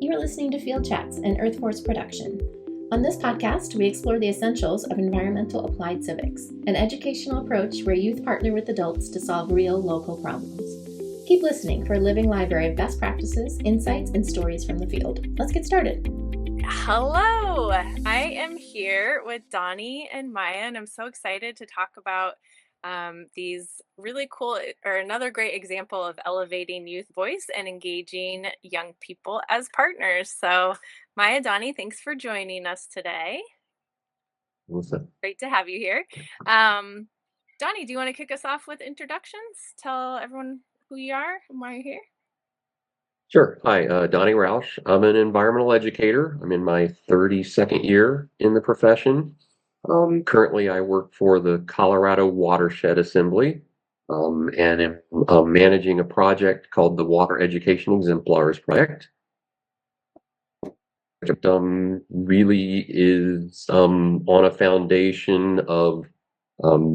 You're listening to Field Chats, an Earth Force production. On this podcast, we explore the essentials of environmental applied civics, an educational approach where youth partner with adults to solve real local problems. Keep listening for a living library of best practices, insights, and stories from the field. Let's get started. Hello, I am here with Donny and Maya, and I'm so excited to talk about these really cool, or another great example of elevating youth voice and engaging young people as partners. So Maya, Donny, thanks for joining us today. Alyssa. Great to have you here. Donny, do you want to kick us off with introductions? Tell everyone who you are and why you're here. Sure. Hi, Donny Roush. I'm an environmental educator. I'm in my 32nd year in the profession. Currently, I work for the Colorado Watershed Assembly and am managing a project called the Water Education Exemplars Project. Project really is on a foundation of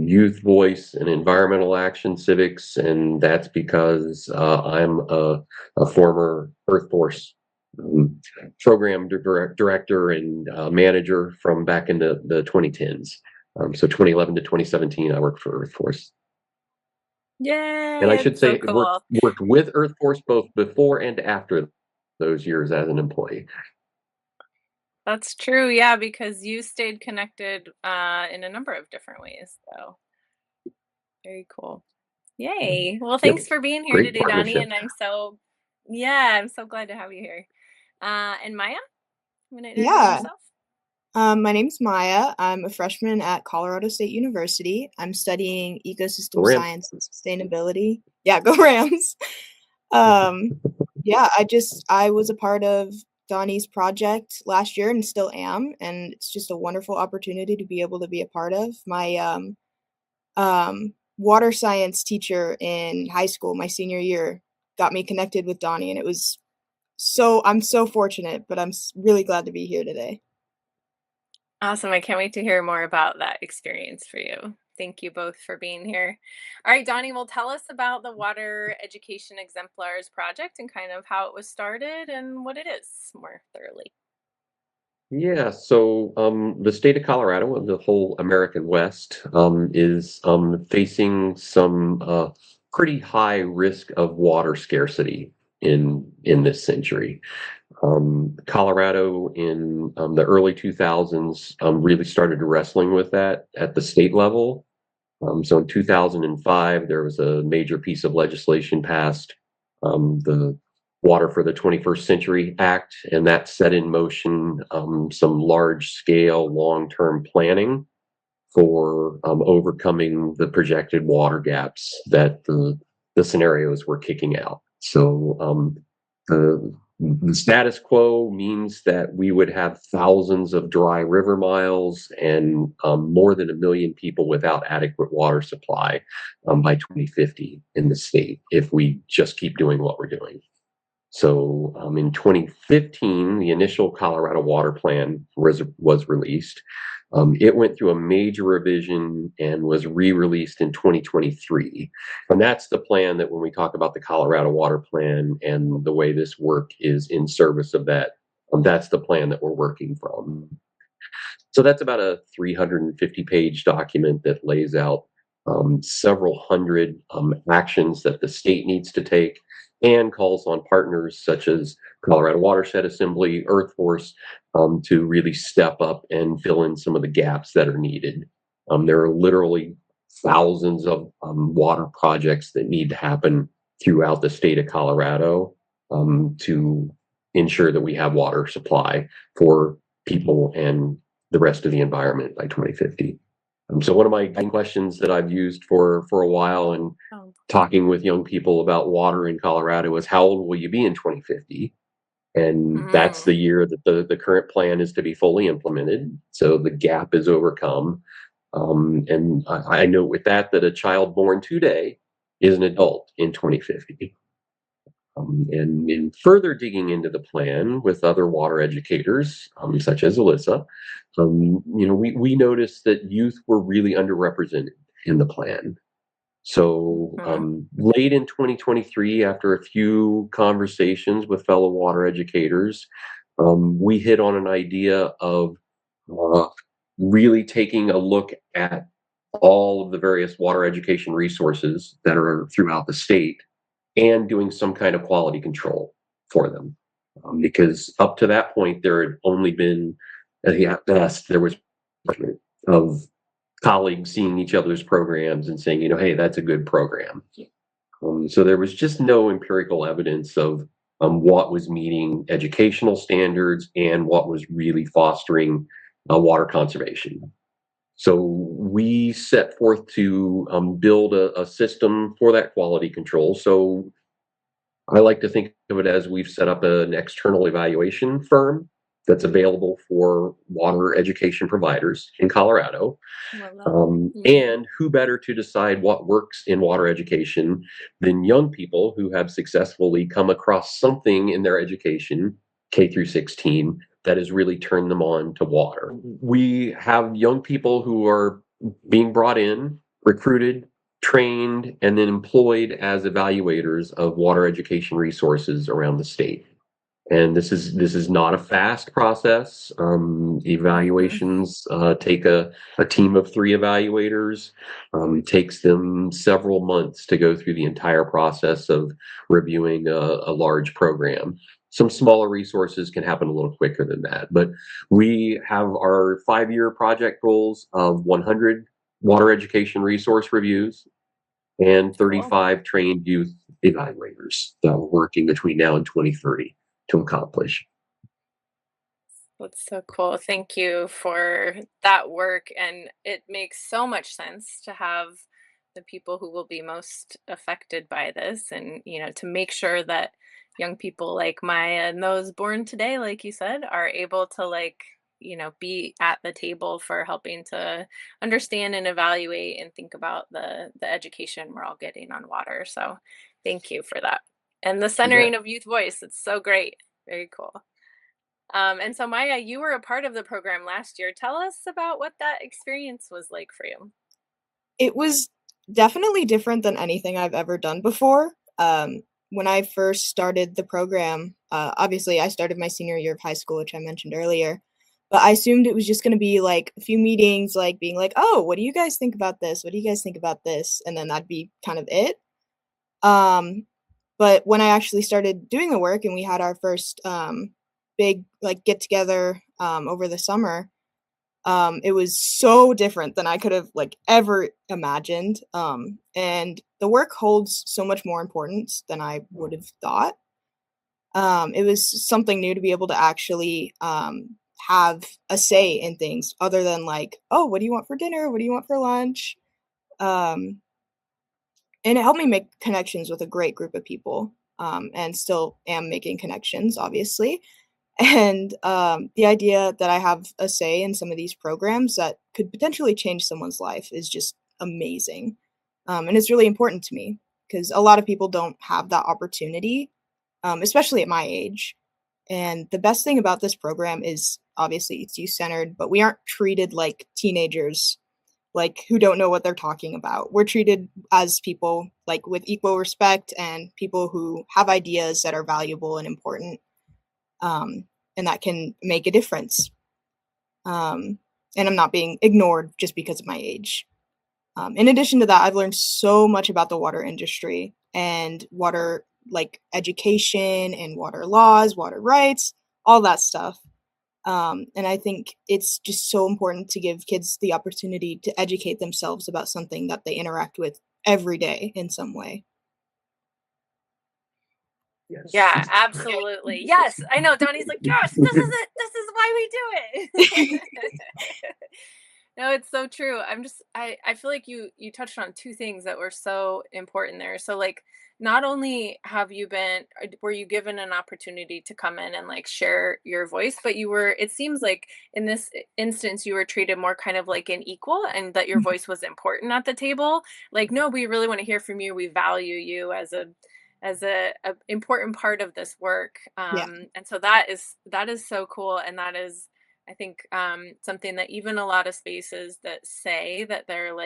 youth voice and environmental action civics, and that's because I'm a former Earth Force program director and manager from back in the 2010s. So 2011 to 2017, I worked for Earth Force. Yay! And I should say, so cool. worked with Earth Force both before and after those years as an employee. That's true, yeah, because you stayed connected in a number of different ways. So very cool. Yay. Well, thanks for being here today, Donny, and I'm so glad to have you here. And Maya, you want to introduce yourself? My name's Maya. I'm a freshman at Colorado State University. I'm studying ecosystem science and sustainability. Yeah, go Rams. I was a part of Donny's project last year and still am, and it's just a wonderful opportunity to be able to be a part of. My water science teacher in high school, my senior year, got me connected with Donny, and I'm so fortunate, but I'm really glad to be here today. Awesome. I can't wait to hear more about that experience for you. Thank you both for being here. All right, Donny, well, tell us about the Water Education Exemplars Project and kind of how it was started and what it is more thoroughly. Yeah, so the state of Colorado and the whole American West is facing some pretty high risk of water scarcity in this century. Colorado in the early 2000s really started wrestling with that at the state level. So in 2005, there was a major piece of legislation passed, the Water for the 21st Century Act, and that set in motion some large-scale, long-term planning for overcoming the projected water gaps that the scenarios were kicking out. So the status quo means that we would have thousands of dry river miles and more than 1 million people without adequate water supply by 2050 in the state if we just keep doing what we're doing. So in 2015, the initial Colorado Water Plan was released. It went through a major revision and was re-released in 2023. And that's the plan that when we talk about the Colorado Water Plan and the way this work is in service of that, that's the plan that we're working from. So that's about a 350-page document that lays out several hundred actions that the state needs to take and calls on partners such as Colorado Watershed Assembly, Earth Force, to really step up and fill in some of the gaps that are needed. There are literally thousands of water projects that need to happen throughout the state of Colorado to ensure that we have water supply for people and the rest of the environment by 2050. So one of my questions that I've used for a while and talking with young people about water in Colorado is, how old will you be in 2050? And that's the year that the current plan is to be fully implemented. So the gap is overcome. And I know with that a child born today is an adult in 2050. And in further digging into the plan with other water educators, such as Alyssa, we noticed that youth were really underrepresented in the plan. So late in 2023, after a few conversations with fellow water educators, we hit on an idea of really taking a look at all of the various water education resources that are throughout the state and doing some kind of quality control for them. Because up to that point, there had only been, at best, there was of colleagues seeing each other's programs and saying, hey, that's a good program. So there was just no empirical evidence of what was meeting educational standards and what was really fostering water conservation. So we set forth to build a system for that quality control. So I like to think of it as we've set up an external evaluation firm that's available for water education providers in Colorado. And who better to decide what works in water education than young people who have successfully come across something in their education, K through 16, that has really turned them on to water. We have young people who are being brought in, recruited, trained, and then employed as evaluators of water education resources around the state. And this is not a fast process. Evaluations take a team of 3 evaluators. It takes them several months to go through the entire process of reviewing a large program. Some smaller resources can happen a little quicker than that, but we have our 5-year project goals of 100 water education resource reviews and 35 trained youth evaluators that we're working between now and 2030 to accomplish. That's so cool. Thank you for that work. And it makes so much sense to have the people who will be most affected by this and, to make sure that young people like Maya and those born today, like you said, are able to be at the table for helping to understand and evaluate and think about the education we're all getting on water. So thank you for that. And the centering of youth voice, it's so great. Very cool. And so Maya, you were a part of the program last year. Tell us about what that experience was like for you. It was definitely different than anything I've ever done before. When I first started the program, obviously I started my senior year of high school, which I mentioned earlier, but I assumed it was just going to be like a few meetings, like being like, oh, what do you guys think about this? What do you guys think about this? And then that'd be kind of it. But when I actually started doing the work and we had our first big get together over the summer, it was so different than I could have ever imagined. And the work holds so much more importance than I would have thought. It was something new to be able to actually have a say in things other than oh, what do you want for dinner? What do you want for lunch? And it helped me make connections with a great group of people, and still am making connections, obviously. And the idea that I have a say in some of these programs that could potentially change someone's life is just amazing. And it's really important to me because a lot of people don't have that opportunity, especially at my age. And the best thing about this program is obviously it's youth-centered, but we aren't treated like teenagers who don't know what they're talking about. We're treated as people with equal respect and people who have ideas that are valuable and important, and that can make a difference. And I'm not being ignored just because of my age. In addition to that, I've learned so much about the water industry and water education and water laws, water rights, all that stuff. And I think it's just so important to give kids the opportunity to educate themselves about something that they interact with every day in some way. Yes. Yeah, absolutely. Yes, I know. Donnie's like, yes, this is it. This is why we do it. No, it's so true. I feel like you touched on 2 things that were so important there. So not only were you given an opportunity to come in and share your voice, but it seems like in this instance you were treated more kind of like an equal and that your voice was important at the table. No, we really want to hear from you. We value you as a important part of this work. And so that is so cool. And that is, I think, something that even a lot of spaces that say that they're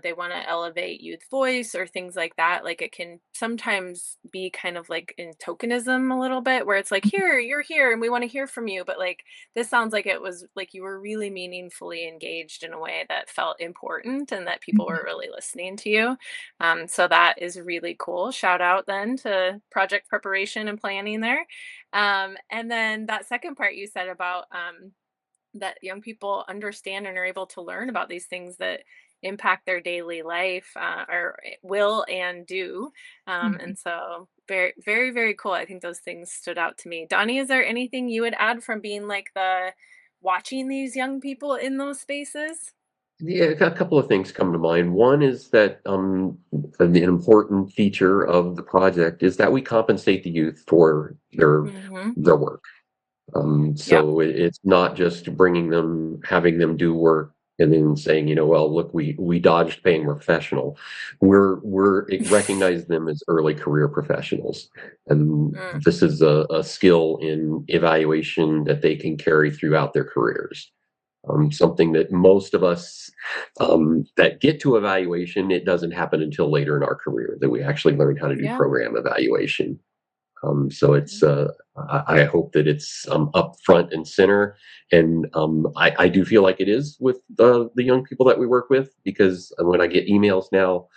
they want to elevate youth voice or things like that. Like it can sometimes be kind of like in tokenism a little bit, where it's like, here, you're here and we want to hear from you. But like this sounds like it was like you were really meaningfully engaged in a way that felt important and that people were really listening to you. So that is really cool. Shout out then to project preparation and planning there. And then that second part you said about that young people understand and are able to learn about these things that impact their daily life, or will and do. And so very, very, very cool. I think those things stood out to me. Donnie, is there anything you would add from being like watching these young people in those spaces? Yeah, a couple of things come to mind. One is that an important feature of the project is that we compensate the youth for Mm-hmm. their work. Yep. So it's not just having them do work and then saying, well, look, we dodged paying a professional. We're recognizing them as early career professionals, and Mm, this is a skill in evaluation that they can carry throughout their careers. Something that most of us that get to evaluation, it doesn't happen until later in our career that we actually learn how to do yeah. program evaluation. So it's I hope that it's up front and center, and I do feel like it is with the young people that we work with, because when I get emails now,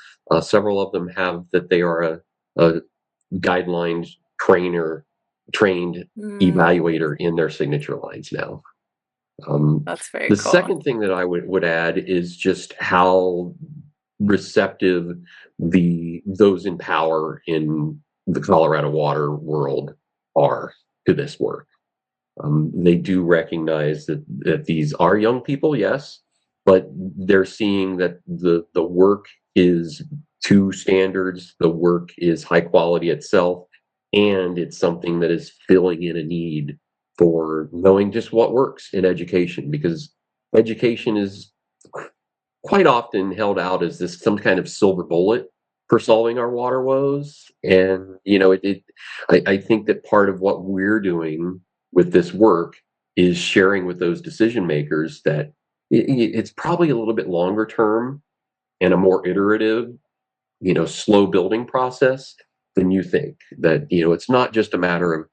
several of them have that they are a guidelines trained Mm, evaluator in their signature lines now. Um, that's very the cool. second thing that I would add is just how receptive those in power in the Colorado water world are to this work. They do recognize that these are young people, yes, but they're seeing that the work is to standards, the work is high quality itself, and it's something that is filling in a need for knowing just what works in education, because education is quite often held out as this some kind of silver bullet for solving our water woes. And I think that part of what we're doing with this work is sharing with those decision makers that it's probably a little bit longer term and a more iterative, slow building process than you think. That it's not just a matter of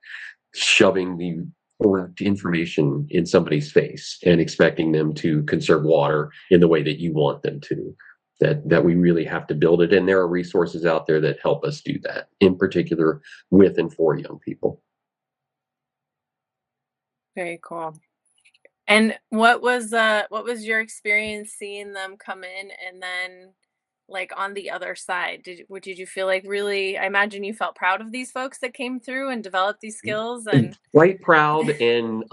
shoving the correct information in somebody's face and expecting them to conserve water in the way that you want them to. That we really have to build it, and there are resources out there that help us do that, in particular with and for young people. Very cool. And what was your experience seeing them come in and then like on the other side? Did you feel like really, I imagine you felt proud of these folks that came through and developed these skills and Quite proud, and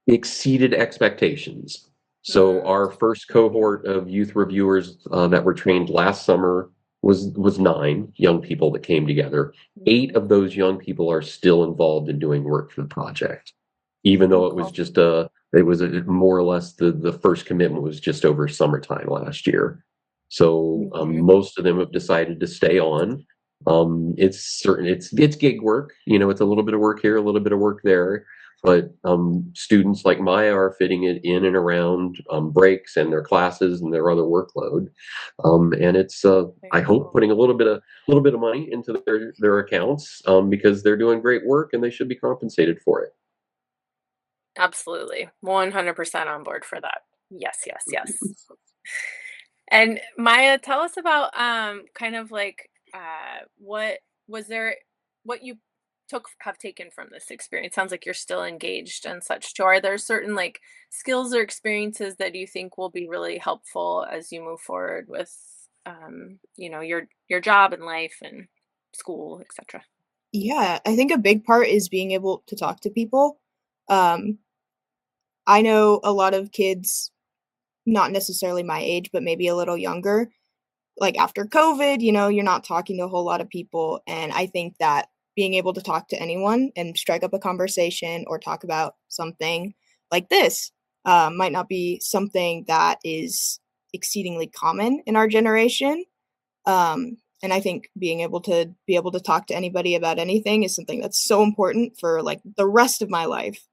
exceeded expectations. So mm, our first cohort of youth reviewers that were trained last summer was 9 young people that came together. 8 mhm. of those young people are still involved in doing work for the project, even Oh, though cool. it was more or less the first commitment was just over summertime last year. So Hmm. most of them have decided to stay on. It's gig work. It's a little bit of work here, a little bit of work there, but students like Maya are fitting it in and around breaks and their classes and their other workload, and it's I Very hope cool. putting a little bit of money into their accounts, because they're doing great work and they should be compensated for it. Absolutely. 100% on board for that. Yes, yes, yes. And Maya, tell us about kind of like what was there what you have taken from this experience. Sounds like you're still engaged and such too. Are there certain like skills or experiences that you think will be really helpful as you move forward with your job and life and school, etc.? Yeah, I think a big part is being able to talk to people. Um, I know a lot of kids, not necessarily my age, but maybe a little younger, like after COVID, you're not talking to a whole lot of people. And I think that being able to talk to anyone and strike up a conversation or talk about something like this might not be something that is exceedingly common in our generation. And I think being able to talk to anybody about anything is something that's so important for like the rest of my life.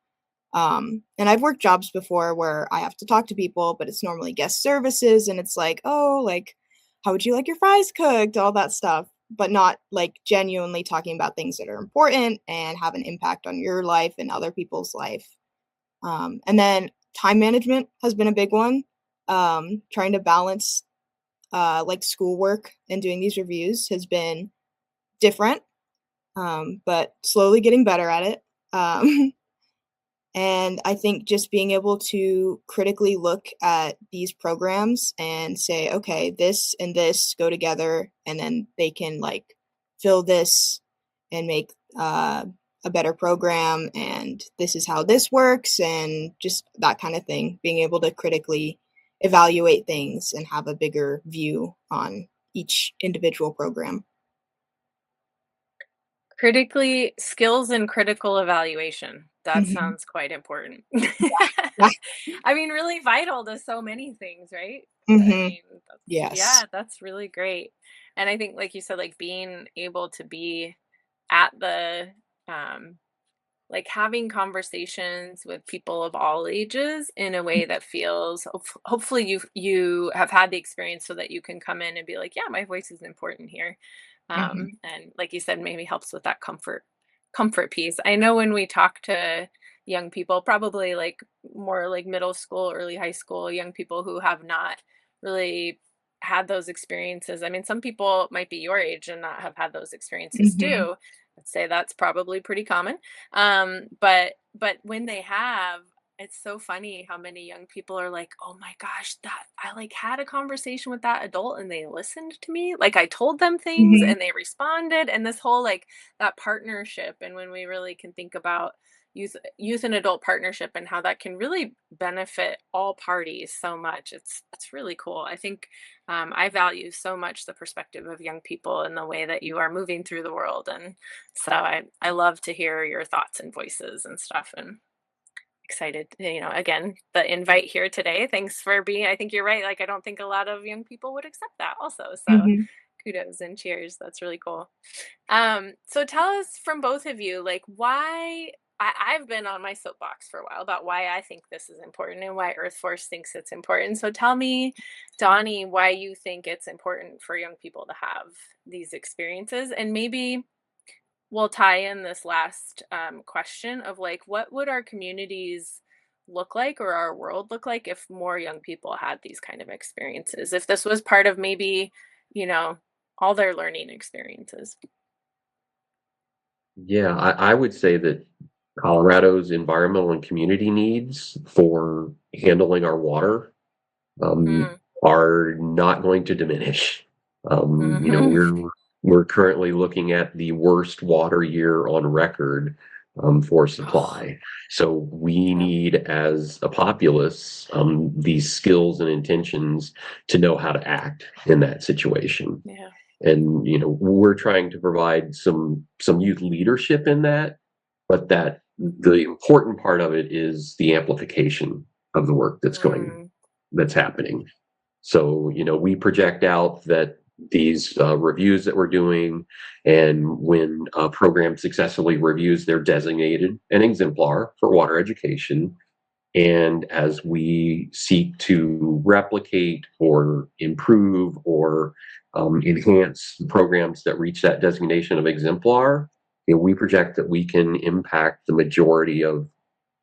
And I've worked jobs before where I have to talk to people, but it's normally guest services, and it's like, oh, like, how would you like your fries cooked? All that stuff, but not like genuinely talking about things that are important and have an impact on your life and other people's life. And then time management has been a big one. Trying to balance like schoolwork and doing these reviews has been different, but slowly getting better at it. And I think just being able to critically look at these programs and say, okay, this and this go together, and then they can like fill this and make a better program, and this is how this works, and just that kind of thing. Being able to critically evaluate things and have a bigger view on each individual program. Skills and critical evaluation. That Mhm. sounds quite important. Yeah. I mean, really vital to so many things, right? I Mhm. mean, Yes. that's really great. And I think, like you said, like being able to be at the, um, like having conversations with people of all ages in a way that feels, hopefully you have had the experience so that you can come in and be like, yeah, my voice is important here. Mhm. And like you said, maybe helps with that comfort piece. I know when we talk to young people, probably like more like middle school, early high school, young people who have not really had those experiences. I mean, some people might be your age and not have had those experiences Mhm. too. I'd say that's probably pretty common. But when they have, it's so funny how many young people are like, "Oh my gosh, that I like had a conversation with that adult and they listened to me. Like I told them things Mhm. and they responded." And this whole like that partnership, and when we really can think about youth and adult partnership and how that can really benefit all parties so much. It's really cool. I think I value so much the perspective of young people and the way that you are moving through the world, and so I love to hear your thoughts and voices and stuff, and excited, again, the invite here today. Thanks for being, I think you're right. Like, I don't think a lot of young people would accept that also. So Mhm. kudos and cheers. That's really cool. So tell us from both of you, like why I've been on my soapbox for a while about why I think this is important and why Earth Force thinks it's important. So tell me, Donnie, why you think it's important for young people to have these experiences, and maybe we'll tie in this last question of like, what would our communities look like or our world look like if more young people had these kind of experiences? If this was part of maybe, you know, all their learning experiences. Yeah, I would say that Colorado's environmental and community needs for handling our water um, Mm, are not going to diminish. hmm. We're currently looking at the worst water year on record for Oh, supply. So we yeah, need, as a populace, these skills and intentions to know how to act in that situation. yeah. And we're trying to provide some youth leadership in that, but that the important part of it is the amplification of the work Mm, that's happening. So, we project out that these reviews that we're doing, and when a program successfully reviews, they're designated an exemplar for water education. And as we seek to replicate or improve or enhance the programs that reach that designation of exemplar, we project that we can impact the majority of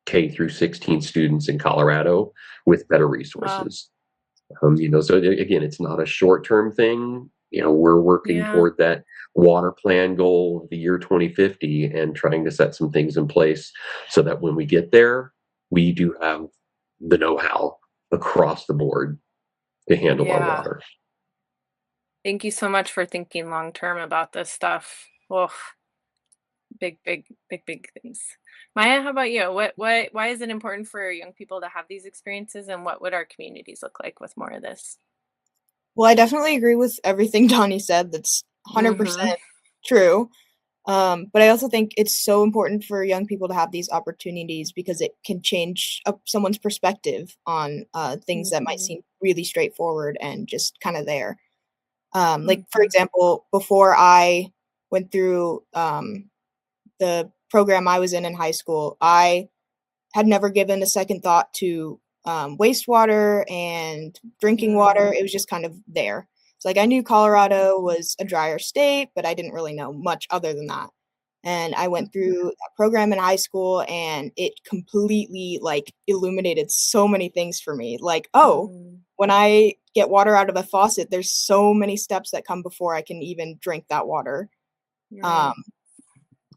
K through 16 students in Colorado with better wow. resources. So again, it's not a short-term thing. We're working Yeah. toward that water plan goal of the year 2050 and trying to set some things in place so that when we get there, we do have the know-how across the board to handle our Yeah. water. Thank you so much for thinking long term about this stuff. Oh, big things. Maya, how about you? Why is it important for young people to have these experiences, and what would our communities look like with more of this? Well, I definitely agree with everything Donnie said. That's Mm-hmm. 100% true. But I also think it's so important for young people to have these opportunities because it can change someone's perspective on things that might Mm-hmm. seem really straightforward and just kind of there. Like, for Mm-hmm. example, before I went through the program I was in high school, I had never given a second thought to wastewater and drinking water. It was just kind of there. It's like I knew Colorado was a drier state, but I didn't really know much other than that. And I went through a program in high school, and it completely like illuminated so many things for me. Like, when I get water out of a faucet, there's so many steps that come before I can even drink that water. Right.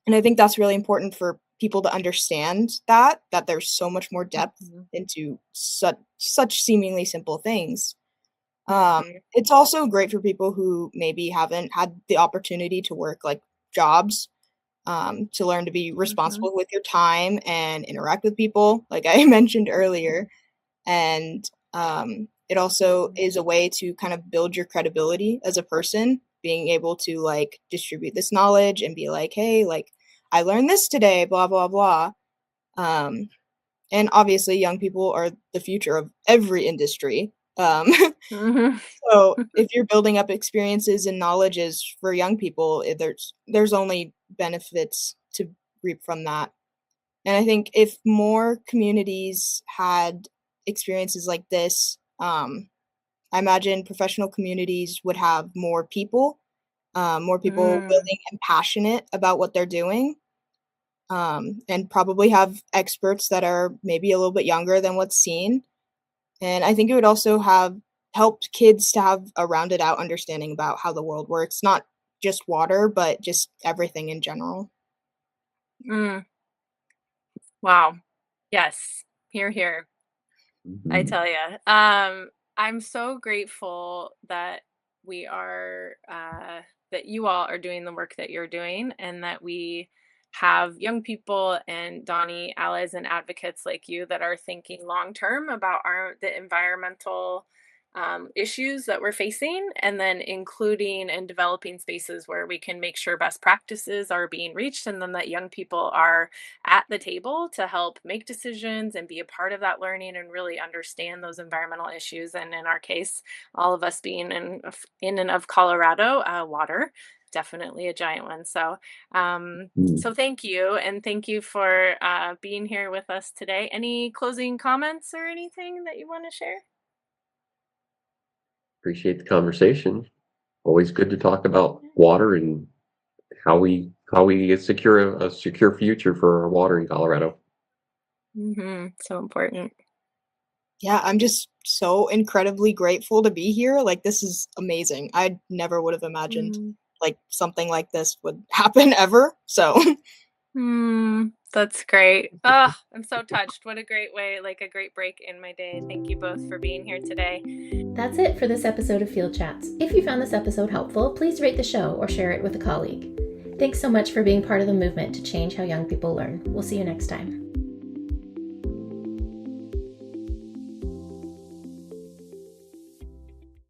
And I think that's really important for people to understand that there's so much more depth into such seemingly simple things. It's also great for people who maybe haven't had the opportunity to work like jobs, to learn to be responsible with your time and interact with people, like I mentioned earlier. And it also is a way to kind of build your credibility as a person, being able to like distribute this knowledge and be like, hey, like I learned this today, blah, blah, blah. And obviously young people are the future of every industry. So if you're building up experiences and knowledges for young people, there's only benefits to reap from that. And I think if more communities had experiences like this, I imagine professional communities would have more people willing and passionate about what they're doing, and probably have experts that are maybe a little bit younger than what's seen. And I think it would also have helped kids to have a rounded out understanding about how the world works, not just water, but just everything in general. Wow. Yes. Hear, hear. I tell you. I'm so grateful that we are, that you all are doing the work that you're doing, and that we have young people and Donny allies and advocates like you that are thinking long term about the environmental issues that we're facing, and then including and developing spaces where we can make sure best practices are being reached, and then that young people are at the table to help make decisions and be a part of that learning and really understand those environmental issues. And in our case, all of us being in and of Colorado, water, definitely a giant one. So so thank you, and thank you for being here with us today. Any closing comments or anything that you want to share? Appreciate the conversation. Always good to talk about water and how we secure a secure future for our water in Colorado. So important. Yeah, I'm just so incredibly grateful to be here. Like, this is amazing. I never would have imagined like something like this would happen ever. So that's great. Oh, I'm so touched. What a great way, like a great break in my day. Thank you both for being here today. That's it for this episode of Field Chats. If you found this episode helpful, please rate the show or share it with a colleague. Thanks so much for being part of the movement to change how young people learn. We'll see you next time.